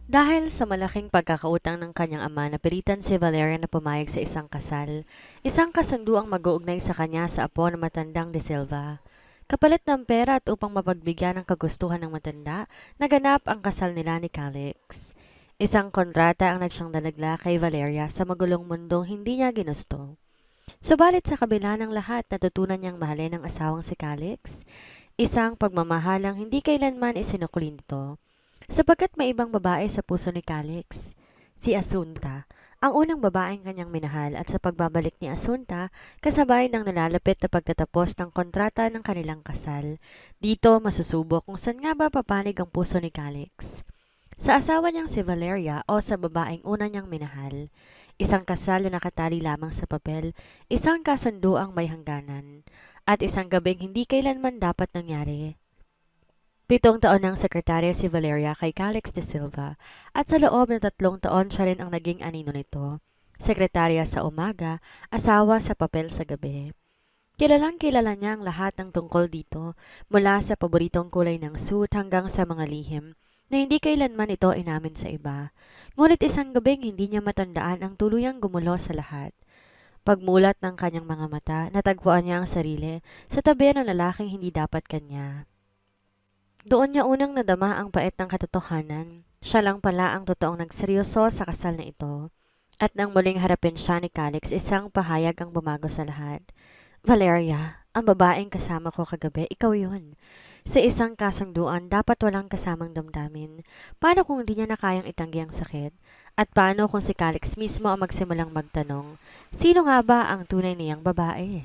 Dahil sa malaking pagkakautang ng kanyang ama, napilitan si Valeria na pumayag sa isang kasal. Isang kasunduang mag-uugnay sa kanya sa apo na matandang De Silva. Kapalit ng pera at upang mapagbigyan ng kagustuhan ng matanda, naganap ang kasal nila ni Calix. Isang kontrata ang nagsyang dalagla kay Valeria sa magulong mundong hindi niya ginusto. Subalit sa kabila ng lahat, natutunan niyang mahalin ang asawang si Calix, isang pagmamahalang hindi kailanman isinukli nito. Sapagkat may ibang babae sa puso ni Calix, si Asunta, ang unang babaeng kanyang minahal at sa pagbabalik ni Asunta, kasabay ng nalalapit na pagtatapos ng kontrata ng kanilang kasal. Dito masusubok kung saan nga ba papanig ang puso ni Calix. Sa asawa niyang si Valeria o sa babaeng una niyang minahal, isang kasal na nakatali lamang sa papel, isang kasunduang may hangganan, at isang gabing hindi kailanman dapat nangyari. 7 taon ng sekretarya si Valeria kay Calix de Silva at sa loob ng 3 taon siya rin ang naging anino nito. Sekretarya sa umaga, asawa sa papel sa gabi. Kilalang kilala niya ang lahat ng tungkol dito, mula sa paboritong kulay ng suit hanggang sa mga lihim na hindi kailanman ito inamin sa iba. Ngunit isang gabing hindi niya matandaan ang tuluyang gumulo sa lahat. Pagmulat ng kanyang mga mata, natagpuan niya ang sarili sa tabi ng lalaking hindi dapat kanya. Doon niya unang nadama ang pait ng katotohanan. Siya lang pala ang totoong nagseryoso sa kasal na ito. At nang muling harapin siya ni Calix, isang pahayag ang bumago sa lahat. Valeria, ang babaeng kasama ko kagabi, ikaw yun. Sa isang kasunduan, dapat walang kasamang damdamin. Paano kung di niya na kayang itanggi ang sakit? At paano kung si Calix mismo ang magsimulang magtanong, sino nga ba ang tunay niyang babae?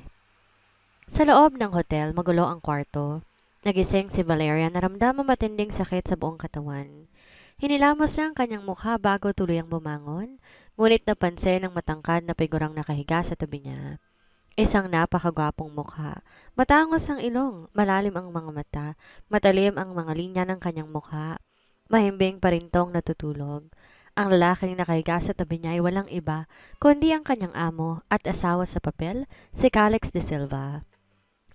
Sa loob ng hotel, magulo ang kwarto. Nagising si Valeria na ramdam ang matinding sakit sa buong katawan. Hinilamos niya ang kanyang mukha bago tuluyang bumangon, ngunit napansin ang matangkad na figurang nakahiga sa tabi niya. Isang napakagwapong mukha. Matangos ang ilong, malalim ang mga mata, matalim ang mga linya ng kanyang mukha. Mahimbing parintong natutulog. Ang lalaking nakahiga sa tabi niya ay walang iba, kundi ang kanyang amo at asawa sa papel, si Calix de Silva.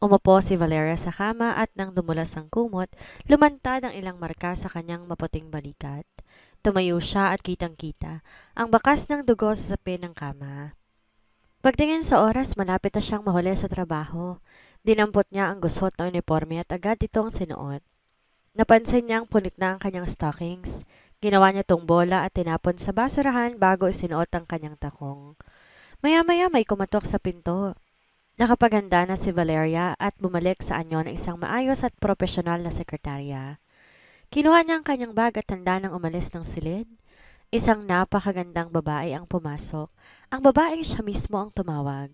Umupo si Valeria sa kama at nang dumulas ang kumot, lumantad ang ilang marka sa kanyang maputing balikat. Tumayo siya at kitang-kita ang bakas ng dugo sa sapin ng kama. Pagtingin sa oras, malapit na siyang mahuli sa trabaho. Dinampot niya ang gusot na uniforme at agad itong sinuot. Napansin niyang punit na ang kanyang stockings. Ginawa niya tong bola at tinapon sa basurahan bago isinuot ang kanyang takong. Maya-maya may kumatok sa pinto. Nakapaghanda na si Valeria at bumalik sa anyo ng isang maayos at propesyonal na sekretarya. Kinuha niya ang kanyang bag at handa nang umalis ng silid. Isang napakagandang babae ang pumasok. Ang babaeng siya mismo ang tumawag.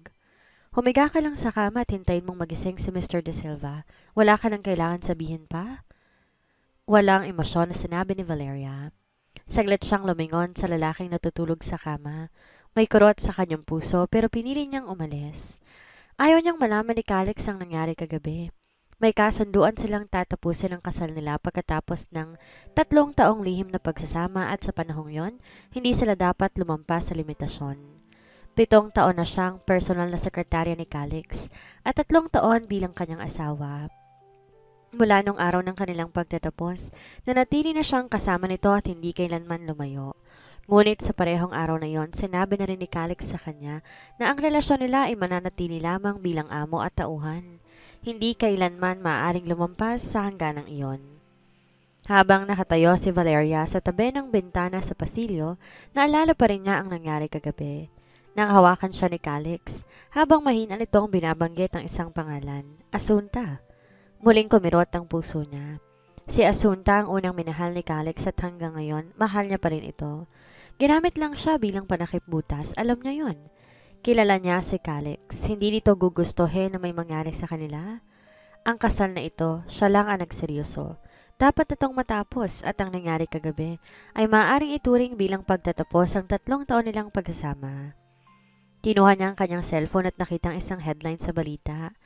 Humiga ka lang sa kama at hintayin mong magising si Mr. De Silva. Wala ka nang kailangan sabihin pa? Walang emosyon na sinabi ni Valeria. Saglit siyang lumingon sa lalaking natutulog sa kama. May kurot sa kanyang puso pero pinili niyang umalis. Ayaw niyang malaman ni Calix ang nangyari kagabi. May kasunduan silang tatapusin ang kasal nila pagkatapos ng 3 taong lihim na pagsasama at sa panahong yon, hindi sila dapat lumampas sa limitasyon. 7 taon na siyang personal na sekretarya ni Calix at 3 taon bilang kanyang asawa. Mula nung araw ng kanilang pagtatapos, nanatili na siyang kasama nito at hindi kailanman lumayo. Ngunit sa parehong araw na yon, sinabi na rin ni Calix sa kanya na ang relasyon nila ay mananatili lamang bilang amo at tauhan. Hindi kailanman maaaring lumampas sa hangganang iyon. Habang nakatayo si Valeria sa tabi ng bintana sa pasilyo, naalala pa rin niya ang nangyari kagabi. Nang hawakan siya ni Calix, habang mahina nitong binabanggit ang isang pangalan, Asunta. Muling kumirot ang puso niya. Si Asunta ang unang minahal ni Calix at hanggang ngayon, mahal niya pa rin ito. Ginamit lang siya bilang panakip butas, alam niya yon. Kilala niya si Calix, hindi nito gugustuhin na may mangyari sa kanila. Ang kasal na ito, siya lang ang nagseryoso. Dapat itong matapos at ang nangyari kagabi ay maaaring ituring bilang pagtatapos ang 3 taon nilang pagsasama. Kinuha niya ang kanyang cellphone at nakitang isang headline sa balita.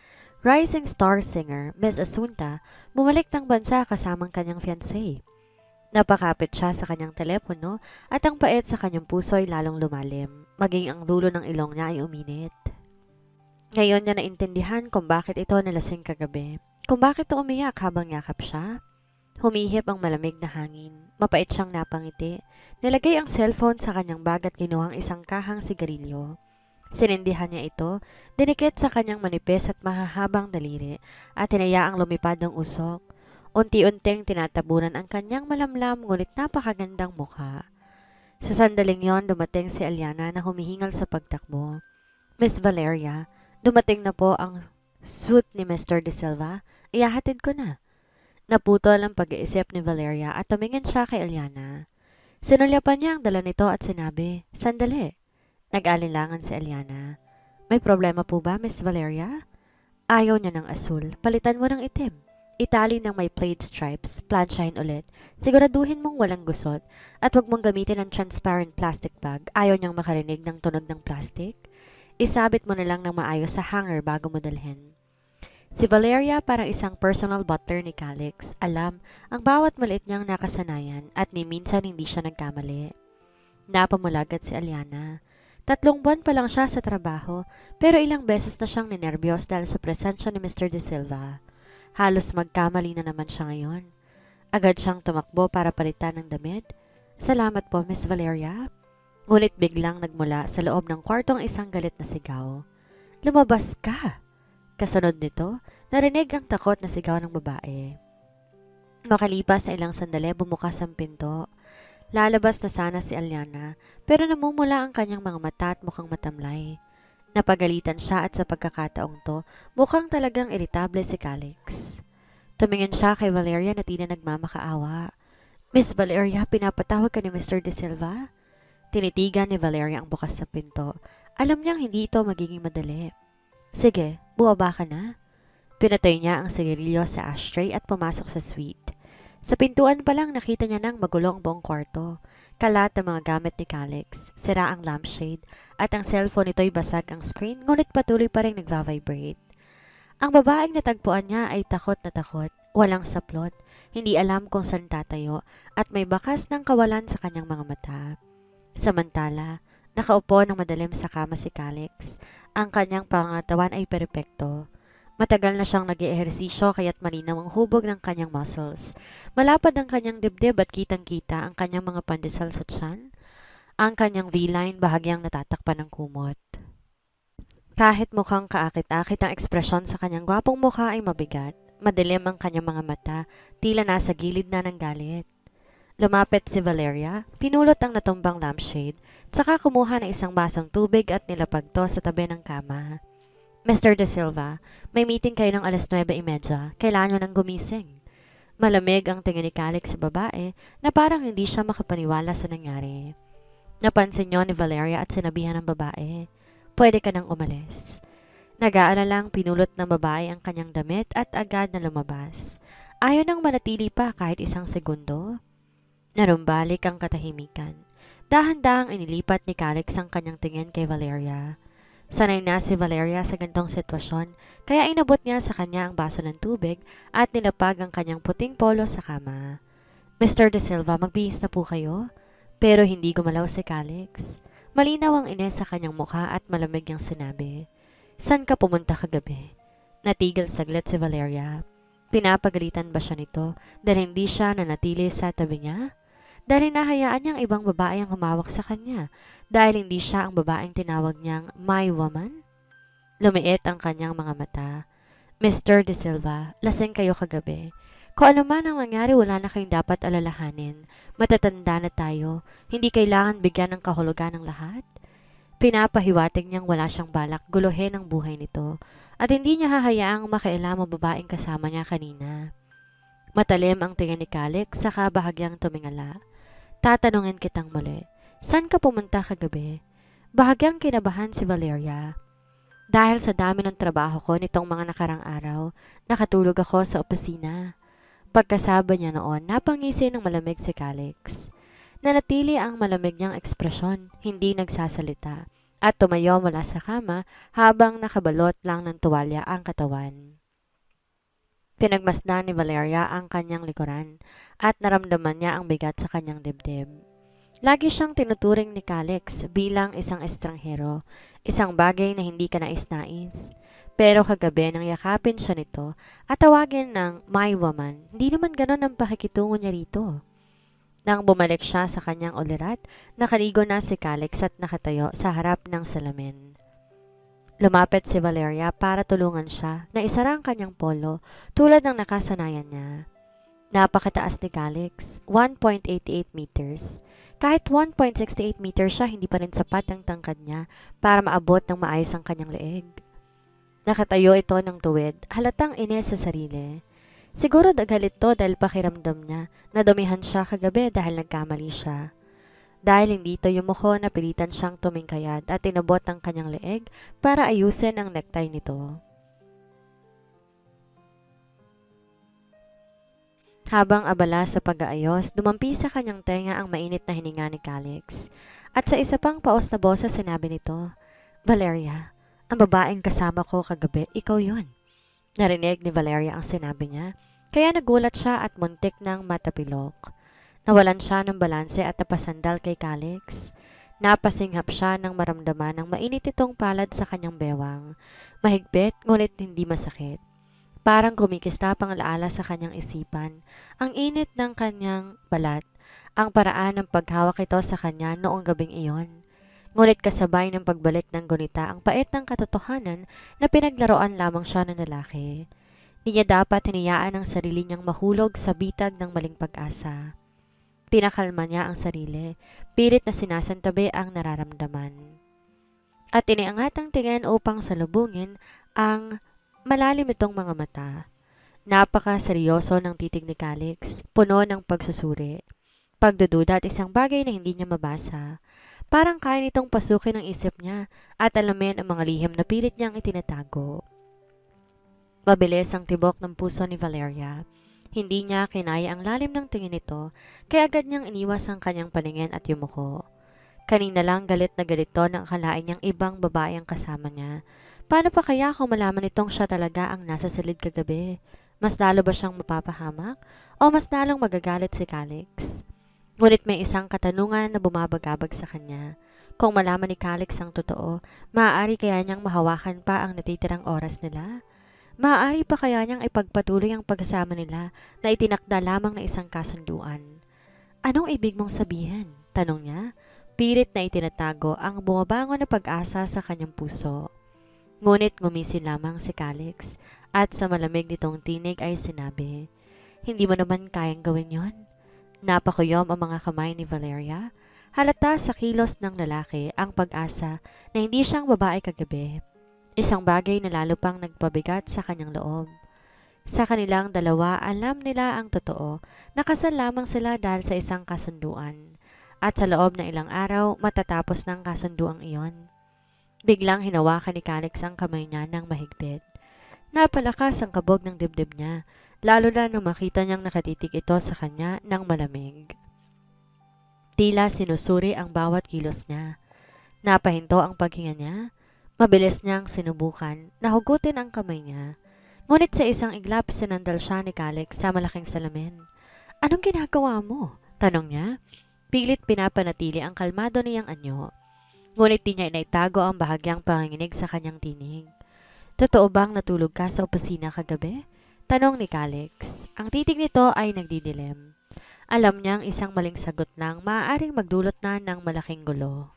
Rising star singer, Miss Asunta, bumalik ng bansa kasamang kanyang fiancé. Napakapit siya sa kanyang telepono at ang pait sa kanyang puso ay lalong lumalim, maging ang dulo ng ilong niya ay uminit. Ngayon niya naintindihan kung bakit ito nalasing kagabi, kung bakit ito umiyak habang yakap siya. Humihip ang malamig na hangin, mapait siyang napangiti. Nilagay ang cellphone sa kanyang bag at kinuha ang isang kahang sigarilyo. Sinindihan niya ito, dinikit sa kanyang manipis at mahahabang daliri at hinayaang lumipad ang usok. Unti-unting tinatabunan ang kanyang malamlam ngunit napakagandang mukha. Sa sandaling yon, dumating si Aliana na humihingal sa pagtakbo. Miss Valeria, dumating na po ang suit ni Mr. De Silva. Iyahatid ko na. Naputol ang pag-iisip ni Valeria at tumingin siya kay Aliana. Sinulyapan niya ang dala nito at sinabi, "Sandali." Nag-alinlangan si Aliana. "May problema po ba, Miss Valeria?" Ayaw niya ng asul. "Palitan mo ng itim. Itali ng may plaid stripes, plansyahin ulit. Siguraduhin mong walang gusot. At huwag mong gamitin ang transparent plastic bag. Ayaw niyang makarinig ng tunog ng plastic. Isabit mo na lang ng maayos sa hanger bago mo dalhin." Si Valeria parang isang personal butler ni Calix. Alam ang bawat maliit niyang nakasanayan at ni minsan hindi siya nagkamali. Napamulagat si Aliana. 3 buwan pa lang siya sa trabaho pero ilang beses na siyang ninervyos dahil sa presensya ni Mr. De Silva. Halos magkamali na naman siya ngayon. Agad siyang tumakbo para palitan ng damit. "Salamat po, Miss Valeria." Ngunit biglang nagmula sa loob ng kwarto ang isang galit na sigaw. "Lumabas ka!" Kasunod nito, narinig ang takot na sigaw ng babae. Makalipas sa ilang sandali, bumukas ang pinto. Lalabas na sana si Aliana, pero namumula ang kanyang mga mata at mukhang matamlay. Napagalitan siya at sa pagkakataong to, mukhang talagang iritable si Calix. Tumingin siya kay Valeria na tila nagmamakaawa. "Miss Valeria, pinapatawag ka ni Mr. De Silva?" Tinitigan ni Valeria ang bukas sa pinto. Alam niyang hindi ito magiging madali. "Sige, buwaba ka na." Pinatay niya ang sigarilyo sa ashtray at pumasok sa suite. Sa pintuan pa lang nakita niya nang magulo ang buong kwarto. Kalat ang mga gamit ni Calix, sira ang lampshade, at ang cellphone nito'y basag ang screen ngunit patuloy pa rin nagva-vibrate. Ang babaeng natagpuan niya ay takot na takot, walang saplot, hindi alam kung saan tatayo, at may bakas ng kawalan sa kanyang mga mata. Samantala, nakaupo ng madalim sa kama si Calix. Ang kanyang pangatawan ay perpekto. Matagal na siyang nag-eehersisyo kaya't malinaw ang hubog ng kanyang muscles. Malapad ang kanyang dibdib at kitang-kita ang kanyang mga pandesal sa tiyan. Ang kanyang V-line bahagyang natatakpan ng kumot. Kahit mukhang kaakit-akit ang ekspresyon sa kanyang gwapong mukha ay mabigat. Madilim ang kanyang mga mata, tila nasa gilid na ng galit. Lumapit si Valeria, pinulot ang natumbang lampshade, tsaka kumuha ng isang basong tubig at nilapag to sa tabi ng kama. "Mr. De Silva, may meeting kayo ng 9:30. Kailangan nyo nang gumising." Malamig ang tingin ni Calix sa babae na parang hindi siya makapaniwala sa nangyari. Napansin niyo ni Valeria at sinabihan ng babae, "Pwede ka nang umalis." Nag-aalalang pinulot ng babae ang kanyang damit at agad na lumabas. Ayaw nang manatili pa kahit isang segundo. Narumbalik ang katahimikan. Dahan-dahang inilipat ni Calix ang kanyang tingin kay Valeria. Sanay na si Valeria sa gantong sitwasyon, kaya inabot niya sa kanya ang baso ng tubig at nilapag ang kanyang puting polo sa kama. "Mr. De Silva, magbihis na po kayo?" Pero hindi gumalaw si Calix. Malinaw ang ines sa kanyang mukha at malamig niyang sinabi, "San ka pumunta kagabi?" Natigil saglit si Valeria. Pinapagalitan ba siya nito dahil hindi siya nanatili sa tabi niya? Dahil hinahayaan niyang ibang babae ang humawak sa kanya dahil hindi siya ang babaeng tinawag niyang my woman? Lumiit ang kanyang mga mata. "Mr. De Silva, lasing kayo kagabi. Kung ano man ang nangyari, wala na kayong dapat alalahanin. Matatanda na tayo. Hindi kailangan bigyan ng kahulugan ng lahat." Pinapahiwatig niyang wala siyang balak guluhin ang buhay nito at hindi niya hahayaang makialam ang babaeng kasama niya kanina. Matalim ang tingin ni Calix saka bahagyang tumingala. "Tatanungin kitang muli, saan ka pumunta kagabi?" Bahagyang kinabahan si Valeria. "Dahil sa dami ng trabaho ko nitong mga nakarang araw, nakatulog ako sa opisina." Pagkasaba niya noon, napangisi ng malamig si Calix. Nanatili ang malamig niyang ekspresyon, hindi nagsasalita, at tumayo mula sa kama habang nakabalot lang ng tuwalya ang katawan. Pinagmasdan ni Valeria ang kanyang likuran at naramdaman niya ang bigat sa kanyang dibdib. Lagi siyang tinuturing ni Calix bilang isang estranghero, isang bagay na hindi ka nais-nais. Pero kagabi nang yakapin siya nito at tawagin ng my woman, hindi naman ganon ang pakikitungo niya rito. Nang bumalik siya sa kanyang ulirat, nakaligo na si Calix at nakatayo sa harap ng salamin. Lumapit si Valeria para tulungan siya na isara ang kanyang polo tulad ng nakasanayan niya. Napakataas ni Calix, 1.88 meters. Kahit 1.68 meters siya, hindi pa rin sapat ang tangkad niya para maabot ng maayos ang kanyang leeg. Nakatayo ito ng tuwid, halatang ines sa sarili. Siguro dagal ito dahil pakiramdam niya na dumihan siya kagabi dahil nagkamali siya. Dahil hindi ito yumuko, napilitan siyang tumingkayad at inabot ang kanyang leeg para ayusin ang necktie nito. Habang abala sa pag-aayos, dumampi sa kanyang tenga ang mainit na hininga ni Calix. At sa isa pang paos na boses sinabi nito, "Valeria, ang babaeng kasama ko kagabi, ikaw yun." Narinig ni Valeria ang sinabi niya, kaya nagulat siya at muntik ng matapilok. Nawalan siya ng balanse at napasandal kay Calix. Napasinghap siya nang maramdaman ng mainit itong palad sa kanyang bewang. Mahigpit ngunit hindi masakit. Parang kumikistap ang alaala sa kanyang isipan, ang init ng kanyang balat, ang paraan ng paghawak ito sa kanya noong gabing iyon. Ngunit kasabay ng pagbalik ng gunita ang pait ng katotohanan na pinaglaruan lamang siya ng lalaki. Di niya dapat hinayaan ang sarili niyang mahulog sa bitag ng maling pag-asa. Pinakalma niya ang sarili, pilit na sinasantabi ang nararamdaman. At iniangat ang tingin upang salubungin ang malalim nitong mga mata. Napaka-seryoso ng titig ni Calix, puno ng pagsusuri, pagdududa at isang bagay na hindi niya mabasa. Parang kaya nitong pasukin ang isip niya at alamin ang mga lihim na pilit niyang itinatago. Mabilis ang tibok ng puso ni Valeria. Hindi niya kinaya ang lalim ng tingin nito, kaya agad niyang iniwas ang kanyang paningin at yumuko. Kanina lang galit na galit to nang akalain niyang ibang babae ang kasama niya. Paano pa kaya kung malaman nitong siya talaga ang nasa silid kagabi? Mas lalo ba siyang mapapahamak o mas lalong magagalit si Calix? Ngunit may isang katanungan na bumabagabag sa kanya. Kung malaman ni Calix ang totoo, maaari kaya niyang mahawakan pa ang natitirang oras nila? Maaari pa kaya niyang ipagpatuloy ang pagkasama nila na itinakda lamang na isang kasunduan? "Anong ibig mong sabihin?" tanong niya. Pilit na itinatago ang bumabangon na pag-asa sa kanyang puso. Ngunit ngumisi lamang si Calix at sa malamig nitong tinig ay sinabi, "Hindi mo naman kayang gawin yon." Napakuyom ang mga kamay ni Valeria. Halata sa kilos ng lalaki ang pag-asa na hindi siyang babae kagabi. Isang bagay na lalo pang nagpabigat sa kanyang loob. Sa kanilang dalawa, alam nila ang totoo. Nakasal lamang sila dahil sa isang kasunduan. At sa loob ng ilang araw, matatapos ng kasunduang iyon. Biglang hinawakan ni Calix ang kamay niya ng mahigpit. Napalakas ang kabog ng dibdib niya, lalo na nung makita niyang nakatitig ito sa kanya ng malamig. Tila sinusuri ang bawat kilos niya. Napahinto ang paghinga niya. Mabilis niyang sinubukan na hugutin ang kamay niya. Ngunit sa isang iglap sinandal siya ni Calix sa malaking salamin. "Anong ginagawa mo?" tanong niya. Pilit pinapanatili ang kalmado niyang anyo. Ngunit di niya inaitago ang bahagyang panginginig sa kanyang tinig. "Totoo bang natulog ka sa opisina kagabi?" tanong ni Calix. Ang titig nito ay nagdidilim. Alam niyang isang maling sagot lang maaaring magdulot na ng malaking gulo.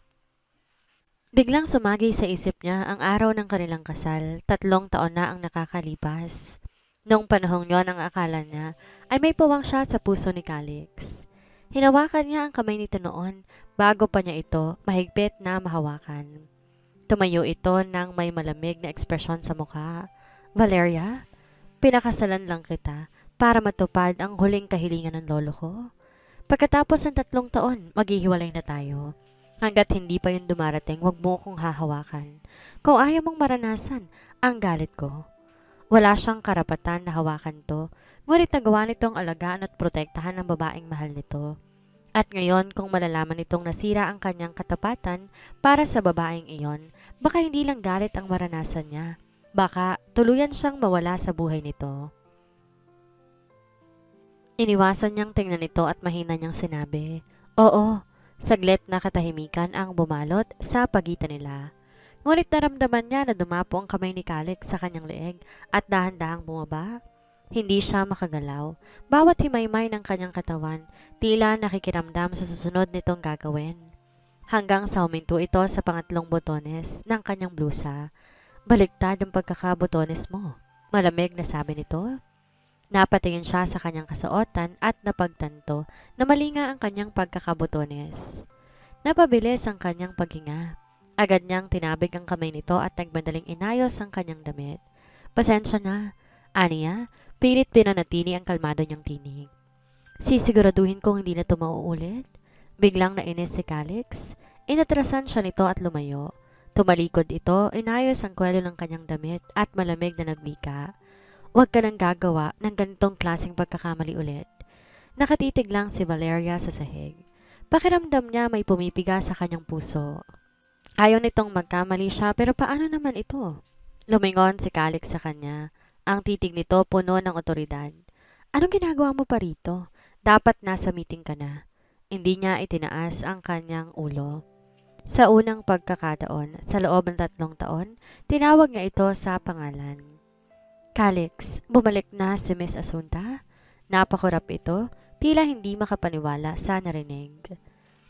Biglang sumagi sa isip niya ang araw ng kanilang kasal. 3 taon na ang nakakalipas. Noong panahong yon ang akala niya ay may pawang siya sa puso ni Calix. Hinawakan niya ang kamay nito noon bago pa niya ito mahigpit na mahawakan. Tumayo ito ng may malamig na ekspresyon sa mukha. "Valeria, pinakasalan lang kita para matupad ang huling kahilingan ng lolo ko. Pagkatapos ng 3 taon, maghihiwalay na tayo. Hanggat hindi pa yun dumarating, wag mo akong hahawakan. Kung ayaw mong maranasan ang galit ko." Wala siyang karapatan na hawakan to, ngunit nagawa nitong alagaan at protektahan ang babaeng mahal nito. At ngayon kung malalaman nitong nasira ang kanyang katapatan para sa babaeng iyon, baka hindi lang galit ang maranasan niya. Baka tuluyan siyang mawala sa buhay nito. Iniwasan niyang tingnan ito at mahina niyang sinabi, "Oo." Saglit na katahimikan ang bumalot sa pagitan nila. Ngunit naramdaman niya na dumapo ang kamay ni Calix sa kanyang leeg at dahan-dahang bumaba. Hindi siya makagalaw. Bawat himaymay ng kanyang katawan, tila nakikiramdam sa susunod nitong gagawin. Hanggang sa huminto ito sa pangatlong botones ng kanyang blusa. Baliktad ang pagkakabotones mo. Malamig na sabi nito. Napatingin siya sa kanyang kasuotan at napagtanto na mali nga ang kanyang pagkakabotones. Napabilis ang kanyang paghinga. Agad niyang tinabig ang kamay nito at nagmadaling inayos ang kanyang damit. Pasensya na, aniya, pilit pinanatili ang kalmado niyang tinig. Sisiguraduhin kong hindi na ito mauulit. Biglang nainis si Calix. Inatrasan siya nito at lumayo. Tumalikod ito, inayos ang kwelo ng kanyang damit at malamig na nagwika. Huwag ka nang gagawa ng ganitong klaseng pagkakamali ulit. Nakatitig lang si Valeria sa sahig. Pakiramdam niya may pumipiga sa kanyang puso. Ayaw nitong magkamali siya pero paano naman ito? Lumingon si Calix sa kanya. Ang titig nito puno ng otoridad. Anong ginagawa mo pa rito? Dapat nasa meeting ka na. Hindi niya itinaas ang kanyang ulo. Sa unang pagkakataon, sa loob ng 3 taon, tinawag niya ito sa pangalan. Calix, bumalik na si Miss Asunta? Napakurap ito, tila hindi makapaniwala sa narinig.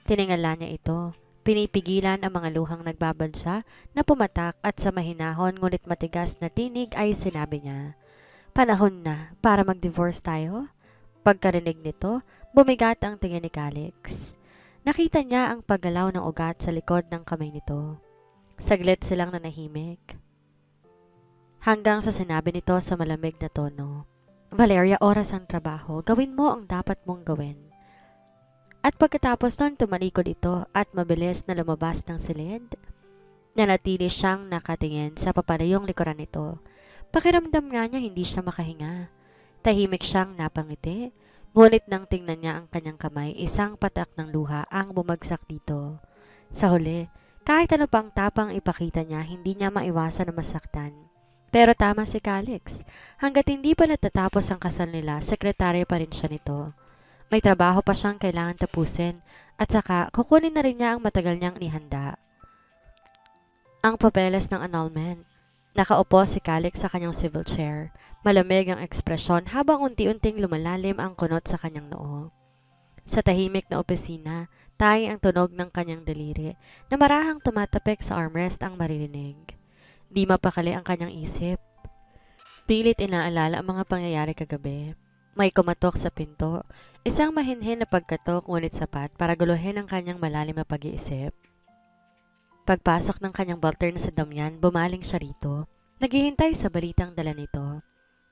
Tiningala niya ito. Pinipigilan ang mga luhang nagbabadya na pumatak at sa mahinahon ngunit matigas na tinig ay sinabi niya, panahon na para mag-divorce tayo? Pagkarinig nito, bumigat ang tingin ni Calix. Nakita niya ang paggalaw ng ugat sa likod ng kamay nito. Saglit silang nanahimik. Hanggang sa sinabi nito sa malamig na tono, Valeria, oras ang trabaho. Gawin mo ang dapat mong gawin. At pagkatapos nun, tumalikod ito at mabilis na lumabas ng silid. Nanatili siyang nakatingin sa papalayong likuran nito. Pakiramdam nga niya hindi siya makahinga. Tahimik siyang napangiti, ngunit nang tingnan niya ang kanyang kamay, isang patak ng luha ang bumagsak dito. Sa huli, kahit ano pang tapang ipakita niya, hindi niya maiwasan na masaktan. Pero tama si Calix, hanggat hindi pa natatapos ang kasal nila, sekretarya pa rin siya nito. May trabaho pa siyang kailangan tapusin at saka kukunin na rin niya ang matagal niyang inihanda. Ang papeles ng annulment. Nakaupo si Calix sa kanyang civil chair. Malamig ang ekspresyon habang unti-unting lumalalim ang kunot sa kanyang noo. Sa tahimik na opisina, tayo ang tunog ng kanyang daliri na marahang tumatapik sa armrest ang maririnig. Di mapakali ang kanyang isip. Pilit inaalala ang mga pangyayari kagabi. May kumatok sa pinto, isang mahinhin na pagkatok ngunit sapat para guluhin ang kanyang malalim na pag-iisip. Pagpasok ng kanyang butler na si Damian, bumaling siya rito. Naghihintay sa balitang dala nito.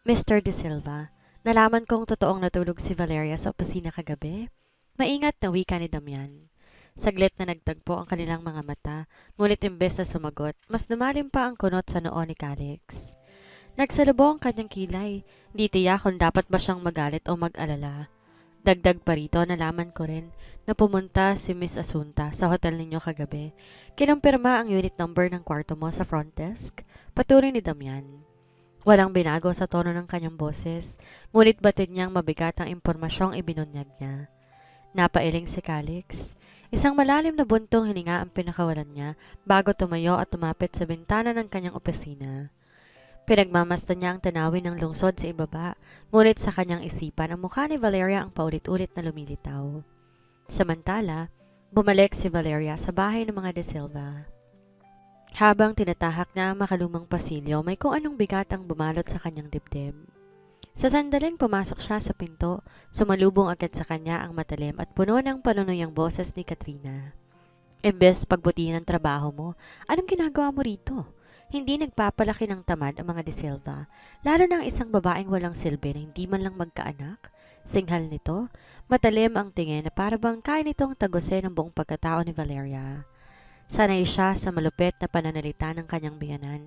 Mr. De Silva, nalaman kong totoong natulog si Valeria sa opisina kagabi. Maingat na wika ni Damian. Saglit na nagtagpo ang kanilang mga mata, ngunit imbes na sumagot, mas lumalim pa ang kunot sa noo ni Calix. Nagsalubong ang kanyang kilay, di tiyak kung dapat ba siyang magalit o mag-alala. Dagdag pa rito, nalaman ko rin na pumunta si Miss Asunta sa hotel ninyo kagabi. Kinumpirma ang unit number ng kwarto mo sa front desk, patuloy ni Damian. Walang binago sa tono ng kanyang boses, ngunit batid niyang mabigat ang impormasyong ibinunyag niya. Napailing si Calix. Isang malalim na buntong hininga ang pinakawalan niya bago tumayo at tumapit sa bintana ng kanyang opisina. Pinagmamasdan niya ang tanawin ng lungsod sa ibaba, ngunit sa kanyang isipan ang mukha ni Valeria ang paulit-ulit na lumilitaw. Samantala, bumalik si Valeria sa bahay ng mga De Silva. Habang tinatahak na ang makalumang pasilyo, may kung anong bigat ang bumalot sa kanyang dibdib. Sa sandaling pumasok siya sa pinto, sumalubong agad sa kanya ang matalim at puno ng panunuyang boses ni Katrina. Imbes pagbutihin ang trabaho mo, anong ginagawa mo rito? Hindi nagpapalaki ng tamad ang mga De Silva, lalo ng isang babaeng walang silbi na hindi man lang magkaanak. Singhal nito, matalim ang tingin na parabang kaya nitong tagusin ang buong pagkatao ni Valeria. Sanay siya sa malupit na pananalita ng kanyang biyanan,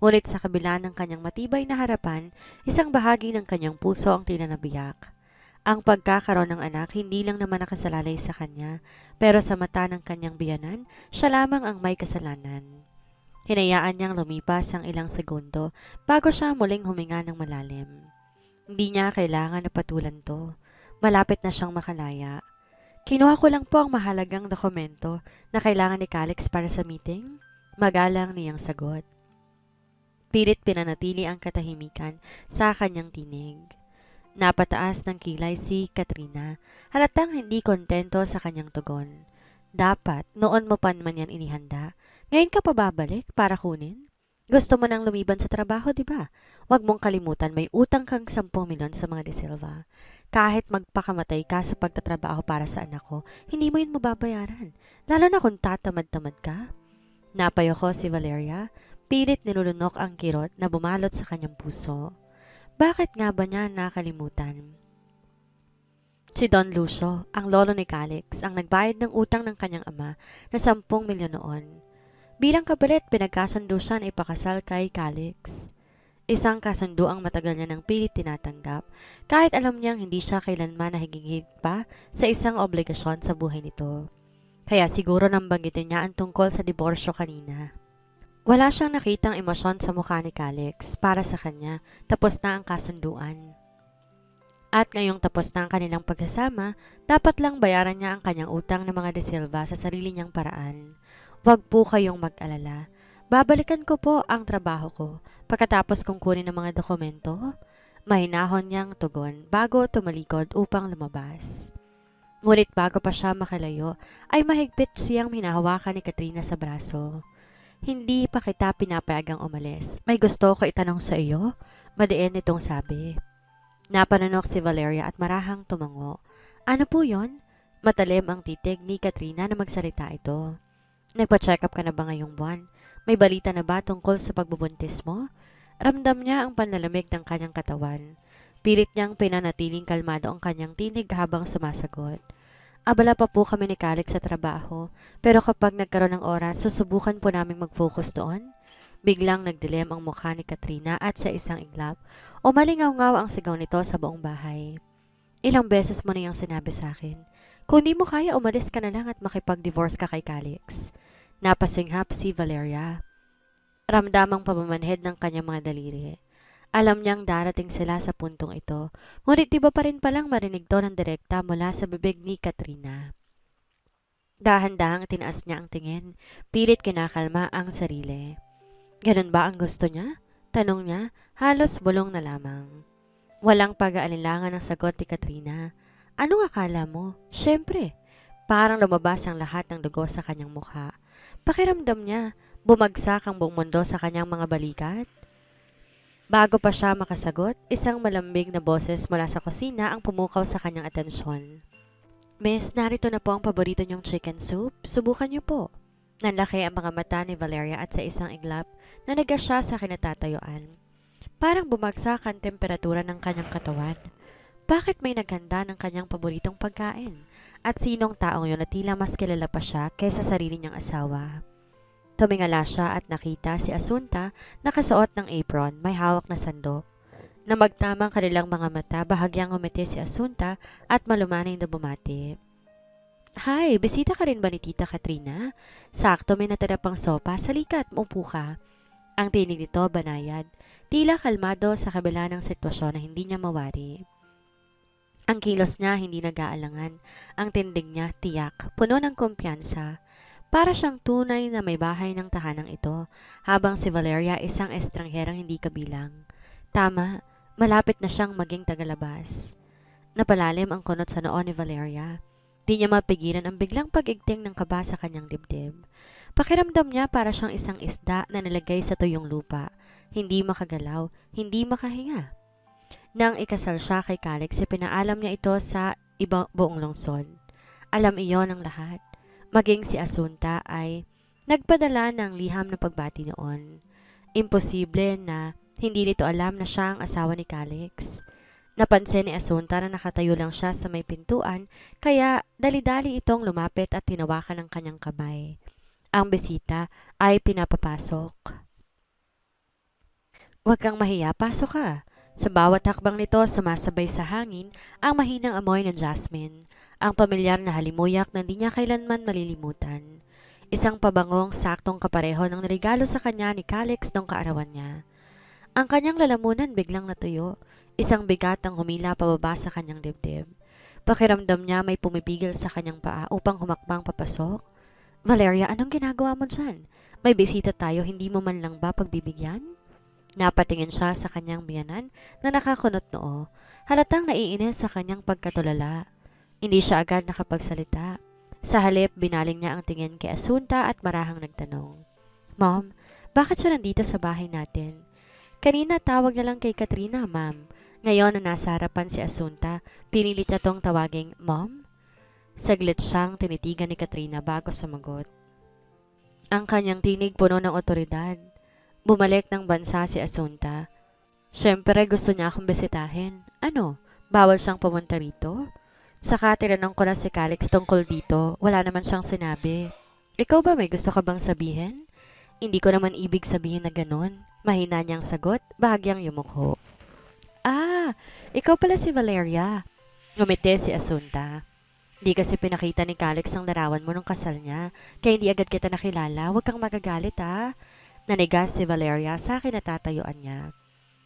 ngunit sa kabila ng kanyang matibay na harapan, isang bahagi ng kanyang puso ang tila nabiyak. Ang pagkakaroon ng anak hindi lang naman nakasalalay sa kanya, pero sa mata ng kanyang biyanan, siya lamang ang may kasalanan. Hinayaan niyang lumipas ang ilang segundo bago siya muling huminga ng malalim. Hindi niya kailangan na patulan to. Malapit na siyang makalaya. Kinuha ko lang po ang mahalagang dokumento na kailangan ni Calix para sa meeting. Magalang niyang sagot. Pilit pinanatili ang katahimikan sa kanyang tinig. Napataas ng kilay si Katrina. Halatang hindi kontento sa kanyang tugon. Dapat, noon mo pa naman yan inihanda. Ngayon ka pa babalik para kunin? Gusto mo nang lumiban sa trabaho, di ba? Huwag mong kalimutan may utang kang 10 milyon sa mga De Silva. Kahit magpakamatay ka sa pagtatrabaho para sa anak ko, hindi mo yun mababayaran. Lalo na kung tatamad-tamad ka. Napayoko si Valeria. Pilit nilulunok ang kirot na bumalot sa kanyang puso. Bakit nga ba niya nakalimutan? Si Don Lucio, ang lolo ni Calix, ang nagbayad ng utang ng kanyang ama na 10 milyon noon. Bilang kapalit, pinagkasundo siya na ipakasal kay Calix. Isang kasundo ang matagal niya ng pilit tinatanggap, kahit alam niyang hindi siya kailanman nahigigit pa sa isang obligasyon sa buhay nito. Kaya siguro nang banggitin niya ang tungkol sa diborsyo kanina. Wala siyang nakitang emosyon sa mukha ni Calix. Para sa kanya, tapos na ang kasunduan. At ngayong tapos na ang kanilang pagsasama, dapat lang bayaran niya ang kanyang utang ng mga De Silva sa sarili niyang paraan. Huwag po kayong mag-alala. Babalikan ko po ang trabaho ko pagkatapos kong kunin ang mga dokumento. Mahinahon niyang tugon bago tumalikod upang lumabas. Ngunit bago pa siya makalayo, ay mahigpit siyang hinahawakan ni Katrina sa braso. Hindi pa kita pinapayagang umalis. May gusto ko itanong sa iyo? Madiin itong sabi. Napanunok si Valeria at marahang tumango. Ano po yon? Matalim ang titig ni Katrina na magsalita ito. Nagpa-check up ka na ba ngayong buwan? May balita na ba tungkol sa pagbubuntis mo? Ramdam niya ang panlalamig ng kanyang katawan. Pilit niyang pinanatiling kalmado ang kanyang tinig habang sumasagot. Abala pa po kami ni Calix sa trabaho, pero kapag nagkaroon ng oras, susubukan po naming mag-focus doon. Biglang nagdilim ang mukha ni Katrina at sa isang iglap, umalingaw-ngaw ang sigaw nito sa buong bahay. Ilang beses mo na yung sinabi sa akin. Kung di mo kaya, umalis ka na lang at makipag-divorce ka kay Calix. Napasinghap si Valeria. Ramdamang pamamanhid ng kanyang mga daliri. Alam niyang darating sila sa puntong ito, ngunit di ba pa rin palang marinig to ng direkta mula sa bibig ni Katrina. Dahan-dahang tinaas niya ang tingin, pilit kinakalma ang sarili. Ganun ba ang gusto niya? Tanong niya, halos bulong na lamang. Walang pag-aalinlangan ang sagot ni Katrina. Anong akala mo? Siyempre, parang lumabas ang lahat ng dugo sa kanyang mukha. Pakiramdam niya, bumagsak ang buong mundo sa kanyang mga balikat. Bago pa siya makasagot, isang malambig na boses mula sa kusina ang pumukaw sa kanyang atensyon. Miss, narito na po ang paborito niyong chicken soup. Subukan niyo po. Nanlaki ang mga mata ni Valeria at sa isang iglap, nanaga siya sa kinatatayuan. Parang bumagsak ang temperatura ng kanyang katawan. Bakit may naghanda ng kanyang paboritong pagkain? At sinong taong yun na tila mas kilala pa siya kaysa sarili niyang asawa? Tumingala siya at nakita si Asunta nakasuot ng apron, may hawak na sandok. Na magtamang kanilang mga mata, bahagyang umiti si Asunta at malumanay na bumati. Hi, bisita ka rin ba ni Tita Katrina? Sakto may natira pang sopa, salikat, umupo ka. Ang tinig nito banayad, tila kalmado sa kabila ng sitwasyon na hindi niya mawari. Ang kilos niya hindi nag-aalangan, ang tindig niya tiyak, puno ng kumpiyansa. Para siyang tunay na may bahay ng tahanang ito, habang si Valeria isang estrangherang hindi kabilang. Tama, malapit na siyang maging tagalabas. Napalalim ang kunot sa noo ni Valeria. Di niya mapigilan ang biglang pag-igting ng kaba sa kanyang dibdib. Pakiramdam niya para siyang isang isda na nalagay sa tuyong lupa. Hindi makagalaw, hindi makahinga. Nang ikasal siya kay Calix, pinaalam niya ito sa buong lungsod. Alam iyon ng lahat. Maging si Asunta ay nagpadala ng liham na pagbati noon. Imposible na hindi nito alam na siya ang asawa ni Calix. Napansin ni Asunta na nakatayo lang siya sa may pintuan, kaya dali-dali itong lumapit at tinawakan ng kanyang kamay. Ang bisita ay pinapapasok. Huwag kang mahiya, pasok ka. Sa bawat hakbang nito sumasabay sa hangin ang mahinang amoy ng jasmine, ang pamilyar na halimuyak na hindi niya kailanman malilimutan. Isang pabangong saktong kapareho ng regalo sa kanya ni Calix noong kaarawan niya. Ang kanyang lalamunan biglang natuyo. Isang bigat ang humila pababa sa kanyang dibdib. Pakiramdam niya may pumipigil sa kanyang paa upang humakbang papasok. Valeria, anong ginagawa mo dyan? May bisita tayo, hindi mo man lang ba pagbibigyan? Napatingin siya sa kanyang biyanan na nakakunot noo. Halatang naiinis sa kanyang pagkatulala. Hindi siya agad nakapagsalita. Sa halip, binaling niya ang tingin kay Asunta at marahang nagtanong. Mom, bakit siya nandito sa bahay natin? Kanina tawag na lang kay Katrina, ma'am. Ngayon na nasa harapan si Asunta, pinilit niya tong tawaging, Mom? Saglit siyang tinitigan ni Katrina bago sumagot. Ang kanyang tinig puno ng otoridad. Bumalik ng bansa si Asunta. Siyempre gusto niya akong bisitahin. Ano? Bawal siyang pumunta rito? Saka tinanong ko na si Calix tungkol dito. Wala naman siyang sinabi. Ikaw ba may gusto ka bang sabihin? Hindi ko naman ibig sabihin na ganun. Mahina niyang sagot, bahagyang yumukho. Ah, ikaw pala si Valeria. Ngumiti si Asunta. Di kasi pinakita ni Calix ang larawan mo nung kasal niya, kaya hindi agad kita nakilala. Huwag kang magagalit ha. Nanigas si Valeria sa akin na tatayuan niya.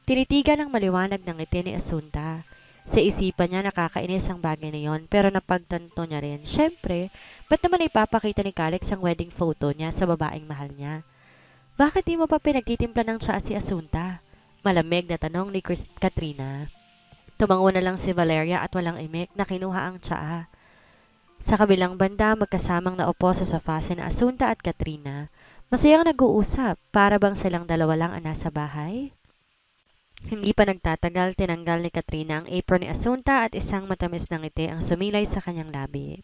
Tinitigan ng maliwanag ng ngiti ni Asunta. Sa isipan niya nakakainis ang bagay na yon pero napagtanto niya rin. Siyempre, ba't naman ipapakita ni Calix ang wedding photo niya sa babaeng mahal niya? Bakit di mo pa pinagtitimpla ng tsaa si Asunta? Malamig na tanong ni Katrina. Tumango na lang si Valeria at walang imik na kinuha ang tsaa. Sa kabilang banda, magkasamang naupo sa sofa sina Asunta at Katrina. Masayang nag-uusap, para bang silang dalawa lang ang nasa bahay? Hindi pa nagtatagal, tinanggal ni Katrina ang apron ni Asunta at isang matamis na ngiti ang sumilay sa kanyang labi.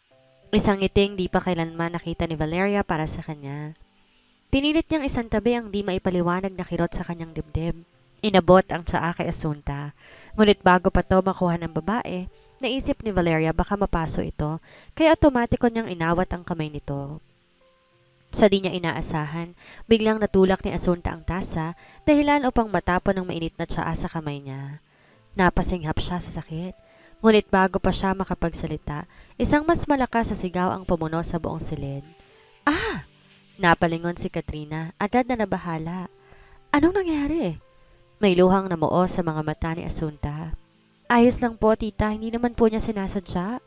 Isang ngiting di pa kailanman nakita ni Valeria para sa kanya. Pinilit niyang isantabi ang di maipaliwanag na kirot sa kanyang dibdib. Inabot ang tsaa kay Asunta. Ngunit bago pa to makuha ng babae, naisip ni Valeria baka mapaso ito, kaya otomatiko niyang inawat ang kamay nito. Sa di niya inaasahan, biglang natulak ni Asunta ang tasa, dahilan upang matapon ng mainit na tsaa sa kamay niya. Napasinghap siya sa sakit. Ngunit bago pa siya makapagsalita, isang mas malakas sa sigaw ang pumuno sa buong silid. Ah! Napalingon si Katrina, agad na nabahala. Anong nangyari? May luhang namuo sa mga mata ni Asunta. Ayos lang po, tita, hindi naman po niya sinasadya.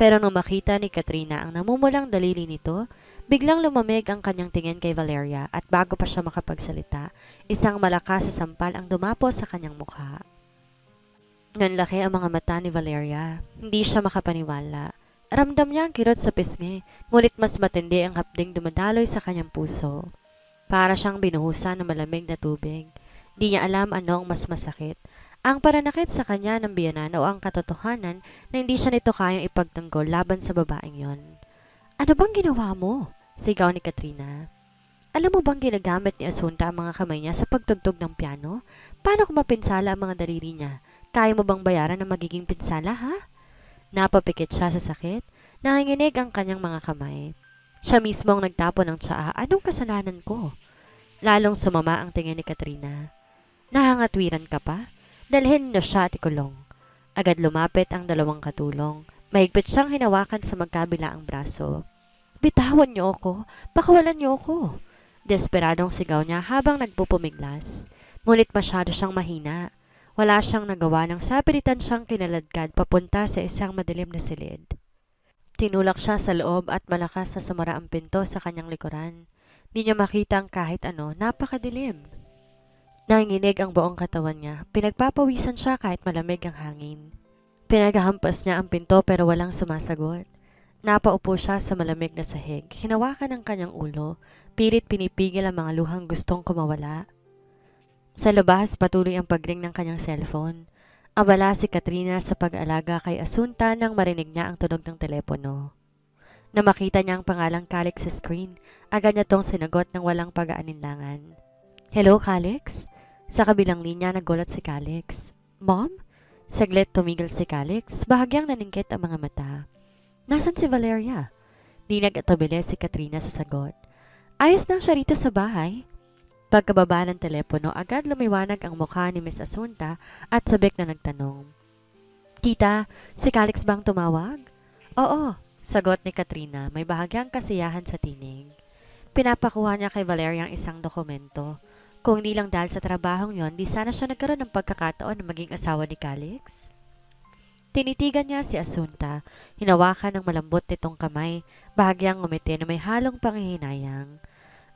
Pero nung makita ni Katrina ang namumulang daliri nito, biglang lumamig ang kanyang tingin kay Valeria at bago pa siya makapagsalita, isang malakas sa sampal ang dumapo sa kanyang mukha. Nanlaki ang mga mata ni Valeria. Hindi siya makapaniwala. Ramdam niya ang kirot sa pisngi, ngunit mas matindi ang hapding dumadaloy sa kanyang puso. Para siyang binuhusan ng malamig na tubig. Di niya alam ano ang mas masakit. Ang pananakit sa kanya ng biyanan o ang katotohanan na hindi siya nito kayang ipagtanggol laban sa babaeng yon. Ano bang ginawa mo? Sigaw ni Katrina. Alam mo bang ginagamit ni Asunta ang mga kamay niya sa pagtugtog ng piano? Paano kung mapinsala ang mga daliri niya? Kaya mo bang bayaran ang magiging pinsala, ha? Napapikit siya sa sakit, nanginginig ang kanyang mga kamay. Siya mismo ang nagtapon ng tsaa. Anong kasalanan ko? Lalong sumama ang tingin ni Katrina. Nahangatwiran ka pa? Dalhin niyo siya at ikulong. Agad lumapit ang dalawang katulong. Mahigpit siyang hinawakan sa magkabilaang braso. Bitawan niyo ako! Pakawalan niyo ako! Desperadong sigaw niya habang nagpupumiglas. Ngunit masyado siyang mahina. Wala siyang nagawa nang sapilitan siyang kinaladkad papunta sa isang madilim na silid. Tinulak siya sa loob at malakas na sumara ang pinto sa kanyang likuran. Di niya makita ang kahit ano, napakadilim. Nanginginig ang buong katawan niya, pinagpapawisan siya kahit malamig ang hangin. Pinaghahampas niya ang pinto pero walang sumasagot. Napaupo siya sa malamig na sahig, hinawakan ang kanyang ulo, pilit pinipigil ang mga luhang gustong kumawala. Sa labas, patuloy ang pagring ng kanyang cellphone. Abala si Katrina sa pag-alaga kay Asunta nang marinig niya ang tunog ng telepono. Na makita niya ang pangalang Calix sa screen, agad niya tong sinagot ng walang pag-aalinlangan. Hello, Calix? Sa kabilang linya, nagulat si Calix. Mom? Saglit tumigil si Calix, bahagyang naningkit ang mga mata. Nasaan si Valeria? Di nag-atubili si Katrina sa sagot. Ayos lang siya rito sa bahay. Pagkababa ng telepono, agad lumiwanag ang mukha ni Miss Asunta at sabik na nagtanong. Tita, si Calix bang tumawag? Oo, sagot ni Katrina, may bahagyang kasiyahan sa tinig. Pinapakuha niya kay Valeria ang isang dokumento. Kung di lang dahil sa trabahong yon, di sana siya nagkaroon ng pagkakataon na maging asawa ni Calix. Tinitigan niya si Asunta, hinawakan ng malambot nitong kamay, bahagyang ngumiti na may halong panghihinayang.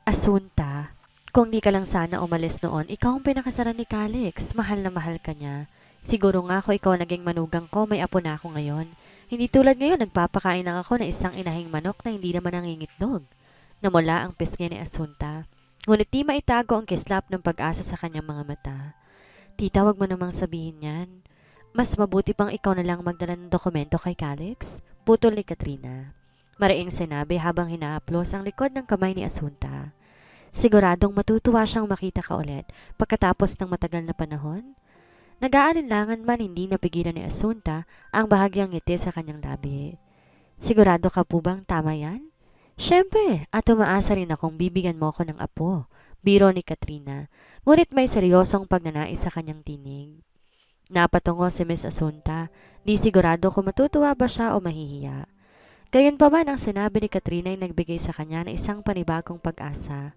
Asunta, Kung di ka lang sana umalis noon, ikaw ang pinakasalan ni Calix. Mahal na mahal ka niya. Siguro nga ako ikaw naging manugang ko, may apo na ako ngayon. Hindi tulad ngayon, nagpapakain lang ako ng isang inahing manok na hindi naman nangingitlog. Namula ang pisngi ni Asunta. Ngunit di maitago ang kislap ng pag-asa sa kanyang mga mata. Tita, wag mo namang sabihin yan. Mas mabuti pang ikaw na lang magdala ng dokumento kay Calix. Putol ni Katrina. Mariing sinabi habang hinaaplos ang likod ng kamay ni Asunta. Siguradong matutuwa siyang makita ka ulit pagkatapos ng matagal na panahon. Nag-aalinlangan man hindi napigilan ni Asunta ang bahagyang ngiti sa kanyang labi. Sigurado ka po bang tama yan? Siyempre, at umaasa rin akong bibigyan mo ako ng apo. Biro ni Katrina, ngunit may seryosong pagnanais sa kanyang tinig. Napatungo si Miss Asunta, di sigurado kung matutuwa ba siya o mahihiya. Gayunpaman ang sinabi ni Katrina ay nagbigay sa kanya ng isang panibagong pag-asa.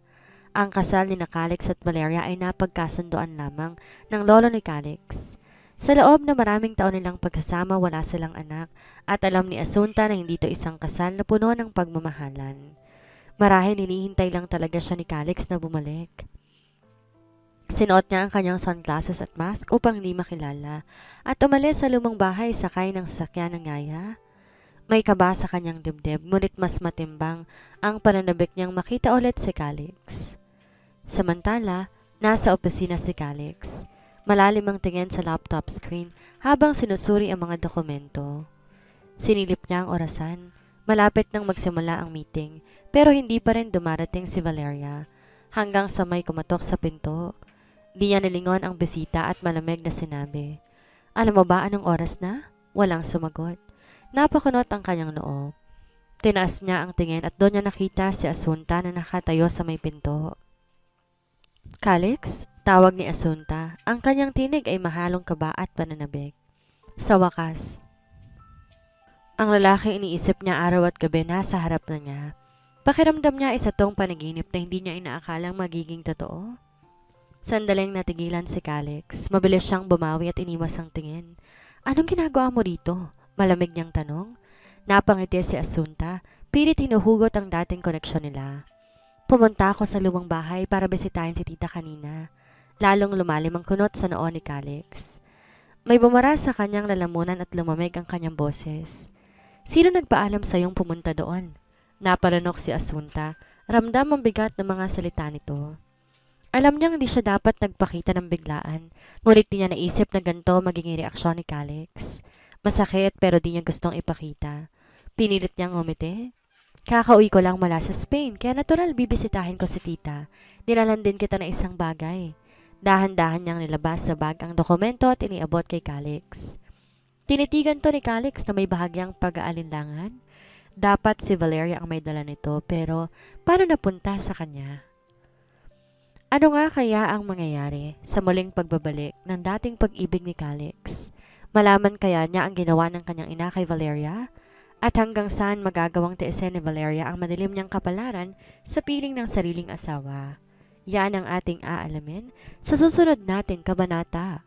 Ang kasal ni Calix at Valeria ay napagkasunduan lamang ng lolo ni Calix. Sa loob na maraming taon nilang pagsasama wala silang anak at alam ni Asunta na hindi ito isang kasal na puno ng pagmamahalan. Marahil hinihintay lang talaga siya ni Calix na bumalik. Sinuot niya ang kanyang sunglasses at mask upang hindi makilala at umalis sa lumang bahay sakay ng sasakyan ng Ngaya. May kaba sa kanyang dibdib ngunit mas matimbang ang pananabik niyang makita ulit si Calix. Samantala, nasa opisina si Calix. Malalim ang tingin sa laptop screen habang sinusuri ang mga dokumento. Sinilip niya ang orasan. Malapit nang magsimula ang meeting pero hindi pa rin dumarating si Valeria hanggang sa may kumatok sa pinto. Di niya nilingon ang bisita at malamig na sinabi, "Alam mo ba anong oras na?" Walang sumagot. Napakunot ang kanyang noo. Tinaas niya ang tingin at doon niya nakita si Asunta na nakatayo sa may pinto. "Calix?" Tawag ni Asunta. Ang kanyang tinig ay mahalong kaba at pananabik. Sa wakas, ang lalaki iniisip niya araw at gabi nasa harap na niya. Pakiramdam niya isa tong panaginip na hindi niya inaakalang magiging totoo. Sandaling natigilan si Calix. Mabilis siyang bumawi at iniwas ang tingin. "Anong ginagawa mo dito?" Malamig niyang tanong. Napangiti si Asunta. Pilit hinuhugot ang dating koneksyon nila. "Pumunta ako sa lumang bahay para bisitahin si tita kanina." Lalong lumalim ang kunot sa noo ni Calix. May bumara sa kanyang lalamunan at lumamig ang kanyang boses. "Sino nagpaalam sa iyong pumunta doon?" Naparanok si Asunta. Ramdam ang bigat ng mga salita nito. Alam niyang hindi siya dapat nagpakita ng biglaan, ngunit di niya naisip na ganito magiging reaksyon ni Calix. Masakit pero di niya gustong ipakita. Pinilit niyang umiti. "Kakauwi ko lang mula sa Spain, kaya natural bibisitahin ko si tita. Dinalan din kita ng isang bagay." Dahan-dahan niyang nilabas sa bag ang dokumento at iniabot kay Calix. Tinitigan to ni Calix na may bahagyang pag-aalinlangan. Dapat si Valeria ang may dala nito pero paano napunta sa kanya? Ano nga kaya ang mangyayari sa muling pagbabalik ng dating pag-ibig ni Calix? Malaman kaya niya ang ginawa ng kanyang ina kay Valeria? At hanggang saan magagawang tiisin ni Valeria ang madilim niyang kapalaran sa piling ng sariling asawa? Yan ang ating aalamin sa susunod nating kabanata.